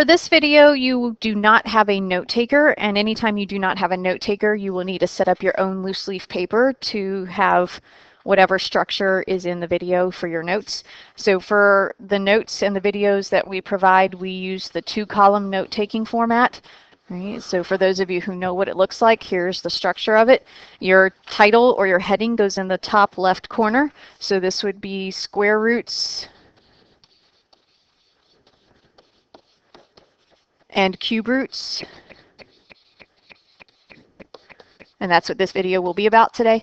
For this video, you do not have a note taker, and anytime you do not have a note taker, you will need to set up your own loose leaf paper to have whatever structure is in the video for your notes. So for the notes and the videos that we provide, we use the 2-column note-taking format. Right, so for those of you who know what it looks like, here's the structure of it. Your title or your heading goes in the top left corner. So this would be square roots and cube roots. And that's what this video will be about today.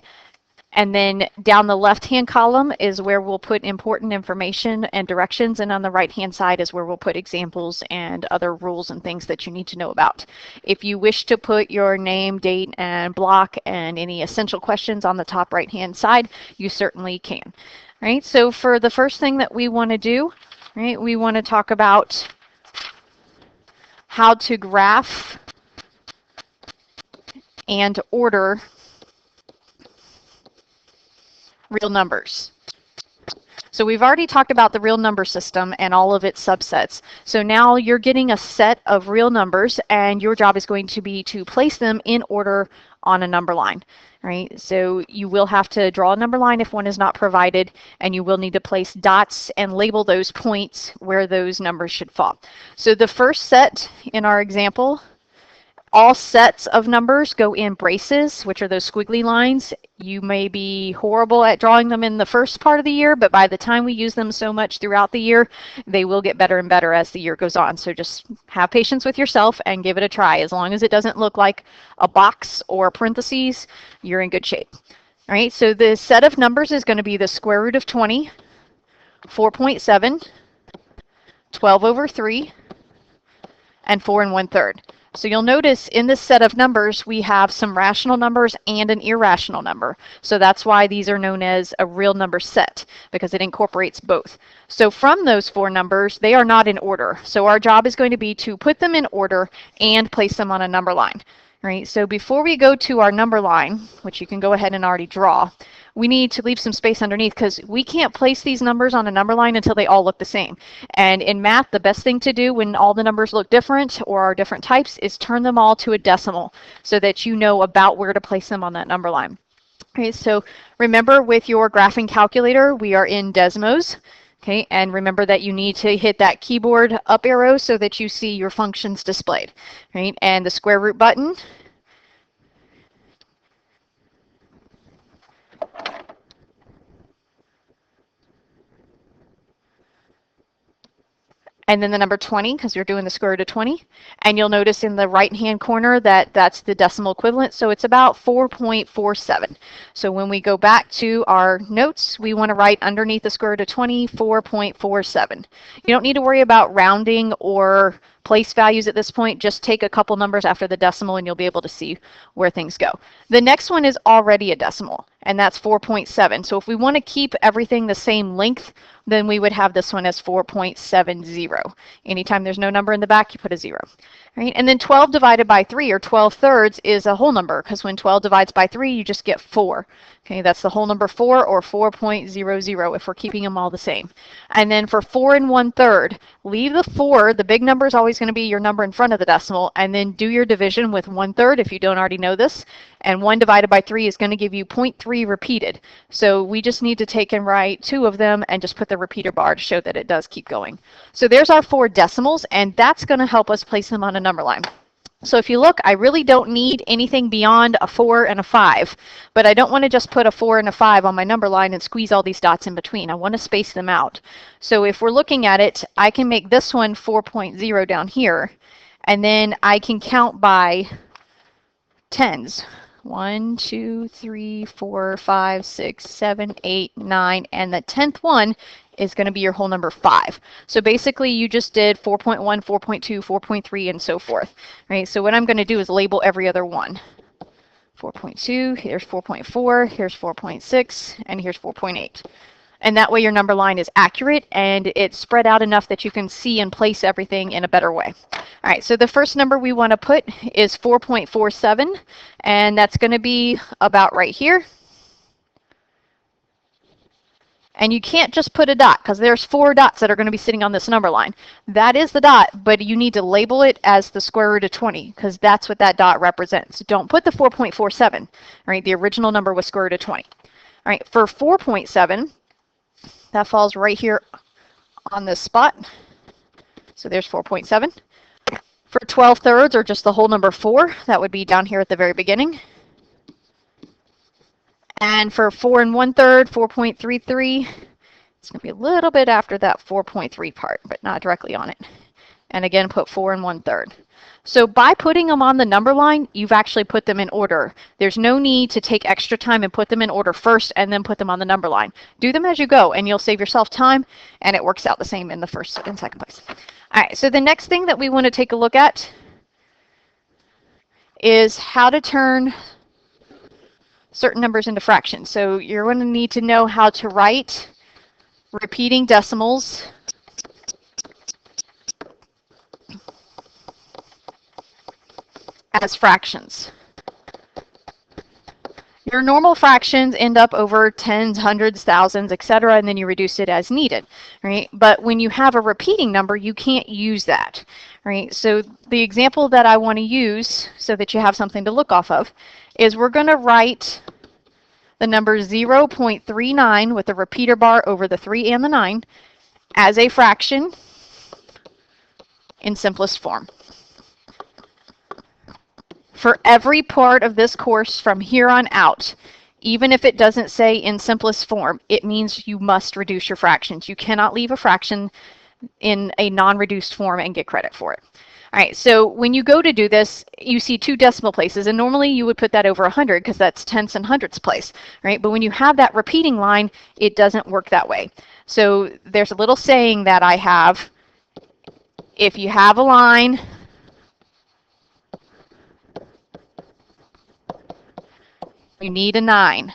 And then down the left-hand column is where we'll put important information and directions, and on the right-hand side is where we'll put examples and other rules and things that you need to know about. If you wish to put your name, date, and block and any essential questions on the top right-hand side, you certainly can. Right? So for the first thing that we want to do, right, we want to talk about how to graph and order real numbers. So we've already talked about the real number system and all of its subsets. So now you're getting a set of real numbers, and your job is going to be to place them in order on a number line. Right? So you will have to draw a number line if one is not provided, and you will need to place dots and label those points where those numbers should fall. So the first set in our example, all sets of numbers go in braces, which are those squiggly lines. You may be horrible at drawing them in the first part of the year, but by the time we use them so much throughout the year, they will get better and better as the year goes on. So just have patience with yourself and give it a try. As long as it doesn't look like a box or parentheses, you're in good shape. All right, so the set of numbers is going to be the square root of 20, 4.7, 12 over 3, and 4 1/3. So you'll notice in this set of numbers, we have some rational numbers and an irrational number. So that's why these are known as a real number set, because it incorporates both. So from those 4 numbers, they are not in order. So our job is going to be to put them in order and place them on a number line. Right? So before we go to our number line, which you can go ahead and already draw, we need to leave some space underneath, because we can't place these numbers on a number line until they all look the same. And in math, the best thing to do when all the numbers look different or are different types is turn them all to a decimal so that you know about where to place them on that number line. Okay, so remember with your graphing calculator, we are in Desmos. Okay, and remember that you need to hit that keyboard up arrow so that you see your functions displayed. Right, and the square root button. And then the number 20, because you're doing the square root of 20. And you'll notice in the right-hand corner that that's the decimal equivalent, so it's about 4.47. So when we go back to our notes, we want to write underneath the square root of 20, 4.47. You don't need to worry about rounding or place values at this point. Just take a couple numbers after the decimal and you'll be able to see where things go. The next one is already a decimal, and that's 4.7. So if we want to keep everything the same length, then we would have this one as 4.70. Anytime there's no number in the back, you put a 0. Right? And then 12 divided by 3, or 12/3, is a whole number, because when 12 divides by 3, you just get 4. Okay, that's the whole number 4, or 4.00, if we're keeping them all the same. And then for 4 1/3, leave the 4, the big number is always going to be your number in front of the decimal, and then do your division with 1/3 if you don't already know this. And 1 divided by 3 is going to give you 0.3 repeated. So we just need to take and write 2 of them and just put the repeater bar to show that it does keep going. So there's our 4 decimals, and that's going to help us place them on a number line. So if you look, I really don't need anything beyond a 4 and a 5, but I don't want to just put a 4 and a 5 on my number line and squeeze all these dots in between. I want to space them out. So if we're looking at it, I can make this one 4.0 down here, and then I can count by tens. 1, 2, 3, 4, 5, 6, 7, 8, 9, and the 10th one is going to be your whole number 5. So basically you just did 4.1, 4.2, 4.3, and so forth. Right? So what I'm going to do is label every other one. 4.2, here's 4.4, here's 4.6, and here's 4.8. And that way your number line is accurate and it's spread out enough that you can see and place everything in a better way. All right, so the first number we want to put is 4.47, and that's going to be about right here. And you can't just put a dot because there's 4 dots that are going to be sitting on this number line. That is the dot, but you need to label it as the square root of 20 because that's what that dot represents. Don't put the 4.47, right? The original number was square root of 20. All right, for 4.7, that falls right here on this spot. So there's 4.7. For 12/3, or just the whole number 4, that would be down here at the very beginning. And for 4 1/3, 4.33, it's going to be a little bit after that 4.3 part, but not directly on it. And again, put 4 1/3. So by putting them on the number line, you've actually put them in order. There's no need to take extra time and put them in order first and then put them on the number line. Do them as you go, and you'll save yourself time, and it works out the same in the first and second place. All right, so the next thing that we want to take a look at is how to turn certain numbers into fractions. So you're going to need to know how to write repeating decimals as fractions. Your normal fractions end up over tens, hundreds, thousands, etc., and then you reduce it as needed, right? But when you have a repeating number, you can't use that, right? So the example that I want to use so that you have something to look off of is we're going to write the number 0.39 with the repeater bar over the 3 and the 9 as a fraction in simplest form. For every part of this course from here on out, even if it doesn't say in simplest form, it means you must reduce your fractions. You cannot leave a fraction in a non-reduced form and get credit for it. All right, so when you go to do this, you see 2 decimal places, and normally you would put that over 100 because that's tenths and hundredths place, right? But when you have that repeating line, it doesn't work that way. So there's a little saying that I have. If you have a line you need a 9.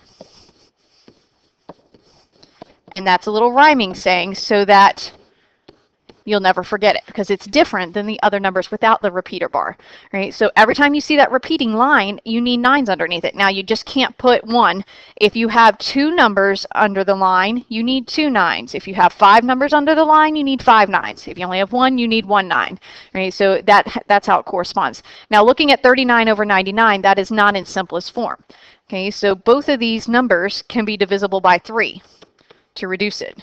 And that's a little rhyming saying so that you'll never forget it because it's different than the other numbers without the repeater bar, right? So every time you see that repeating line, you need 9s underneath it. Now you just can't put 1. If you have 2 numbers under the line, you need 2 9s. If you have 5 numbers under the line, you need 5 9s. If you only have 1, you need 1 9, right? So that's how it corresponds. Now looking at 39 over 99, that is not in simplest form. Okay, so both of these numbers can be divisible by 3 to reduce it.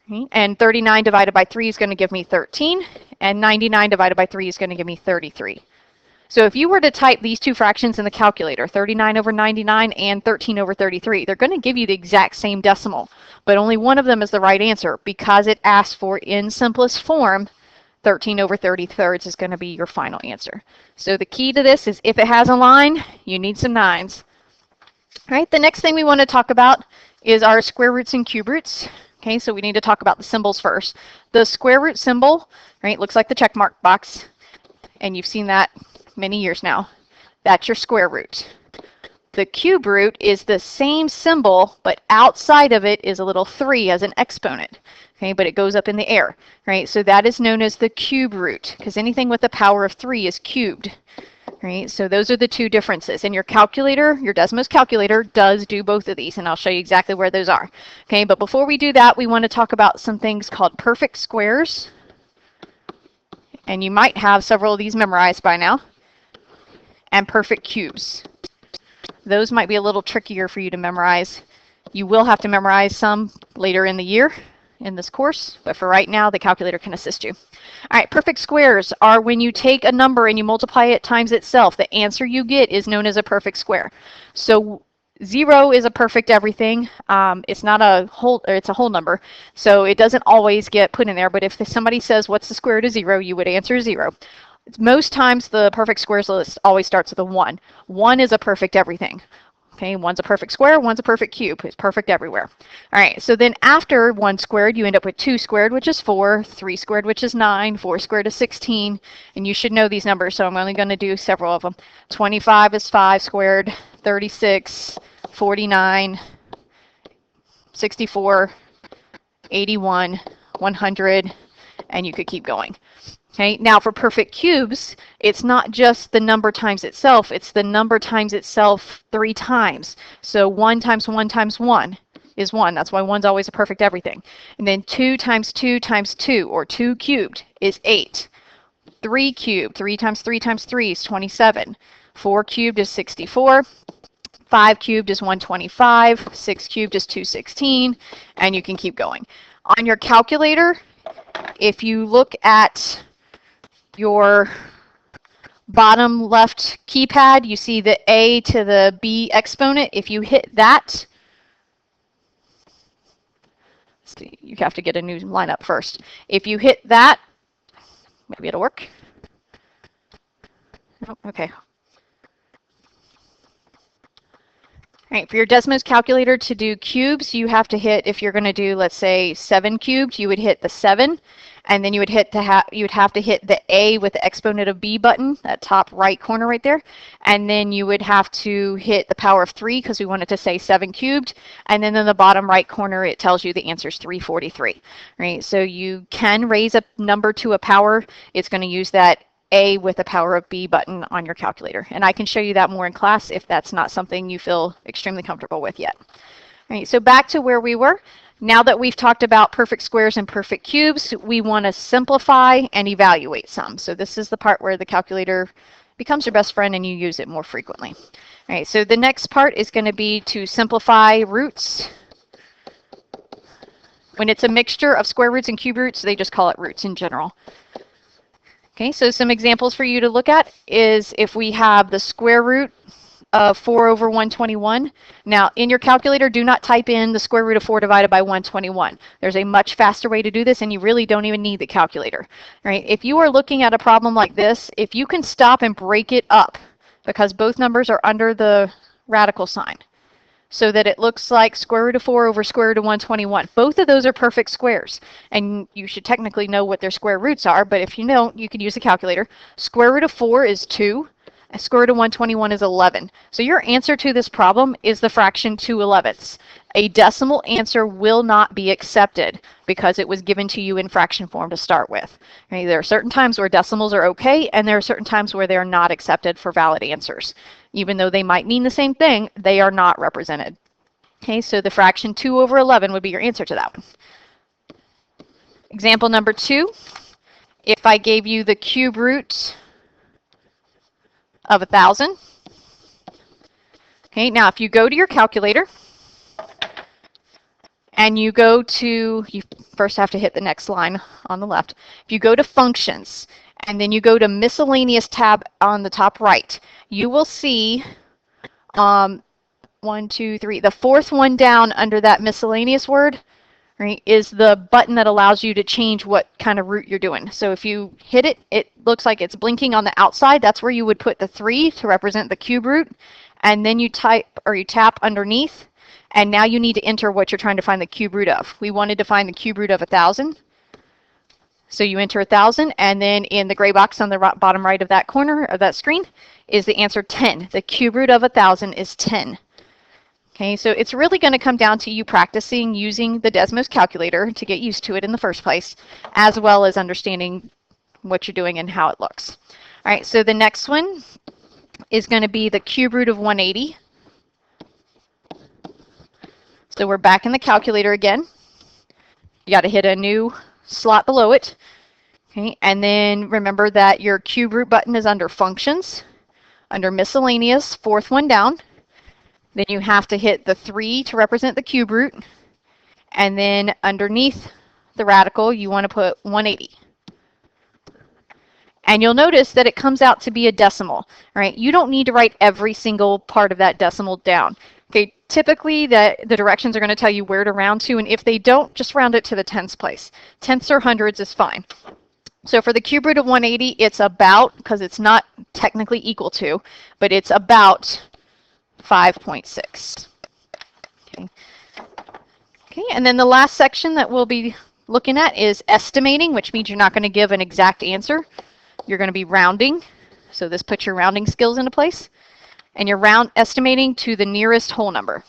Okay, and 39 divided by 3 is going to give me 13, and 99 divided by 3 is going to give me 33. So if you were to type these 2 fractions in the calculator, 39 over 99 and 13 over 33, they're going to give you the exact same decimal, but only one of them is the right answer because it asks for in simplest form. 13 over 33 is going to be your final answer. So the key to this is if it has a line, you need some 9s. All right, the next thing we want to talk about is our square roots and cube roots. Okay, so we need to talk about the symbols first. The square root symbol, right, looks like the check mark box, and you've seen that many years now. That's your square root. The cube root is the same symbol, but outside of it is a little 3 as an exponent. Okay, but it goes up in the air, right? So that is known as the cube root, because anything with the power of 3 is cubed, right? So those are the 2 differences. And your calculator, your Desmos calculator, does do both of these, and I'll show you exactly where those are. Okay, but before we do that, we want to talk about some things called perfect squares. And you might have several of these memorized by now. And perfect cubes. Those might be a little trickier for you to memorize. You will have to memorize some later in the year in this course, but for right now, the calculator can assist you. All right, perfect squares are when you take a number and you multiply it times itself. The answer you get is known as a perfect square. So 0 is a perfect everything. It's not a whole, or it's a whole number, so it doesn't always get put in there, but if somebody says, what's the square root of 0, you would answer 0. Most times the perfect squares list always starts with a 1. 1 is a perfect everything. Okay, 1's a perfect square, 1's a perfect cube. It's perfect everywhere. All right, so then after 1 squared, you end up with 2 squared, which is 4, 3 squared, which is 9, 4 squared is 16, and you should know these numbers, so I'm only going to do several of them. 25 is 5 squared, 36, 49, 64, 81, 100, and you could keep going. Okay, now for perfect cubes, it's not just the number times itself, it's the number times itself 3 times. So 1 times 1 times 1 is 1. That's why 1's always a perfect everything. And then 2 times 2 times 2, or 2 cubed, is 8. 3 cubed, 3 times 3 times 3 is 27. 4 cubed is 64. 5 cubed is 125. 6 cubed is 216. And you can keep going. On your calculator, if you look at your bottom left keypad, you see the a to the b exponent. If you hit that, see, you have to get a new lineup first. If you hit that, maybe it'll work. Oh, okay. All right, for your Desmos calculator to do cubes, you have to hit, if you're going to do, let's say, 7 cubed, you would hit the 7, and then you would have to hit the A with the exponent of B button, that top right corner right there, and then you would have to hit the power of 3 because we wanted to say 7 cubed, and then in the bottom right corner it tells you the answer is 343. Right, so you can raise a number to a power. It's going to use that A with the power of B button on your calculator. And I can show you that more in class if that's not something you feel extremely comfortable with yet. All right, so back to where we were. Now that we've talked about perfect squares and perfect cubes, we want to simplify and evaluate some. So this is the part where the calculator becomes your best friend and you use it more frequently. All right, so the next part is going to be to simplify roots. When it's a mixture of square roots and cube roots, they just call it roots in general. Okay, so some examples for you to look at is if we have the square root of 4 over 121. Now, in your calculator, do not type in the square root of 4 divided by 121. There's a much faster way to do this, and you really don't even need the calculator. Right? If you are looking at a problem like this, if you can stop and break it up, because both numbers are under the radical sign, so that it looks like square root of 4 over square root of 121. Both of those are perfect squares, and you should technically know what their square roots are, but if you don't, you can use the calculator. Square root of 4 is 2, and square root of 121 is 11. So your answer to this problem is the fraction 2/11. A decimal answer will not be accepted because it was given to you in fraction form to start with. Okay, there are certain times where decimals are okay, and there are certain times where they are not accepted for valid answers. Even though they might mean the same thing, they are not represented. Okay, so the fraction 2 over 11 would be your answer to that one. Example number 2, if I gave you the cube root of 1,000. Okay, now if you go to your calculator and you go to, you first have to hit the next line on the left. If you go to functions and then you go to miscellaneous tab on the top right, you will see 1, 2, 3, the fourth one down under that miscellaneous word, right, is the button that allows you to change what kind of root you're doing. So if you hit it, it looks like it's blinking on the outside. That's where you would put the 3 to represent the cube root. And then you type or you tap underneath, and now you need to enter what you're trying to find the cube root of. We wanted to find the cube root of 1,000. So you enter 1,000, and then in the gray box on the bottom right of that corner of that screen is the answer 10. The cube root of 1,000 is 10. Okay, so it's really going to come down to you practicing using the Desmos calculator to get used to it in the first place, as well as understanding what you're doing and how it looks. All right, so the next one is going to be the cube root of 180. So we're back in the calculator again. You got to hit a new slot below it. Okay, and then remember that your cube root button is under functions, under miscellaneous, fourth one down. Then you have to hit the 3 to represent the cube root. And then underneath the radical, you want to put 180. And you'll notice that it comes out to be a decimal, right? You don't need to write every single part of that decimal down. Okay, typically the directions are going to tell you where to round to, and if they don't, just round it to the tenths place. Tenths or hundreds is fine. So for the cube root of 180, it's about, because it's not technically equal to, but it's about 5.6. Okay. Okay, and then the last section that we'll be looking at is estimating, which means you're not going to give an exact answer. You're going to be rounding. So this puts your rounding skills into place. And you're estimating to the nearest whole number.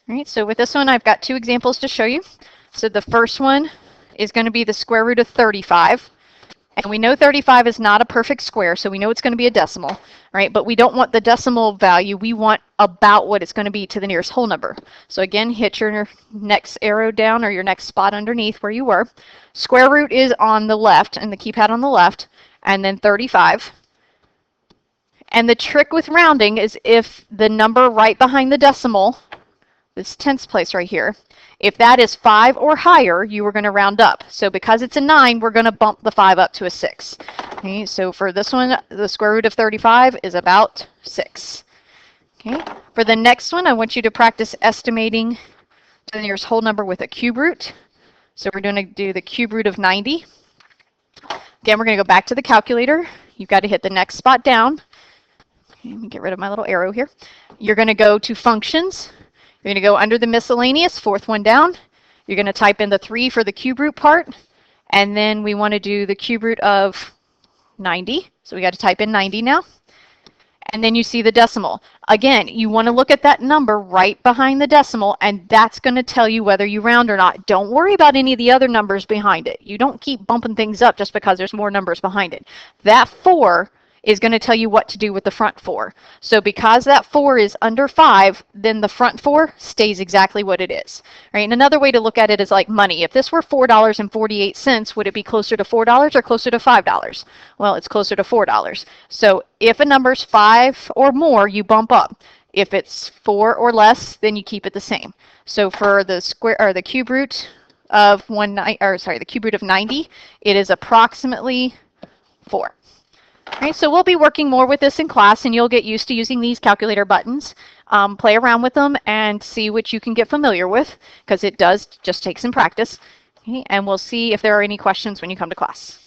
All right, so with this one, I've got 2 examples to show you. So the first one is going to be the square root of 35. And we know 35 is not a perfect square, so we know it's going to be a decimal, right? But we don't want the decimal value. We want about what it's going to be to the nearest whole number. So again, hit your next arrow down or your next spot underneath where you were. Square root is on the left and the keypad on the left, and then 35. And the trick with rounding is if the number right behind the decimal, this tens place right here, if that is 5 or higher, you are going to round up. So because it's a 9, we're going to bump the 5 up to a 6. Okay, so for this one, the square root of 35 is about 6. Okay, for the next one, I want you to practice estimating to the nearest whole number with a cube root. So we're going to do the cube root of 90. Again, we're going to go back to the calculator. You've got to hit the next spot down. Okay, let me get rid of my little arrow here. You're going to go to functions. You're going to go under the miscellaneous, fourth one down. You're going to type in the 3 for the cube root part. And then we want to do the cube root of 90. So we got to type in 90 now. And then you see the decimal. Again, you want to look at that number right behind the decimal, and that's going to tell you whether you round or not. Don't worry about any of the other numbers behind it. You don't keep bumping things up just because there's more numbers behind it. That 4 is going to tell you what to do with the front 4. So because that 4 is under 5, then the front 4 stays exactly what it is. Right? And another way to look at it is like money. If this were $4.48, would it be closer to $4 or closer to $5? Well, it's closer to $4. So if a number's 5 or more, you bump up. If it's 4 or less, then you keep it the same. So for the square or the cube root of the cube root of 90, it is approximately 4. Right, so we'll be working more with this in class, and you'll get used to using these calculator buttons. Play around with them and see what you can get familiar with, because it does just take some practice. Okay, and we'll see if there are any questions when you come to class.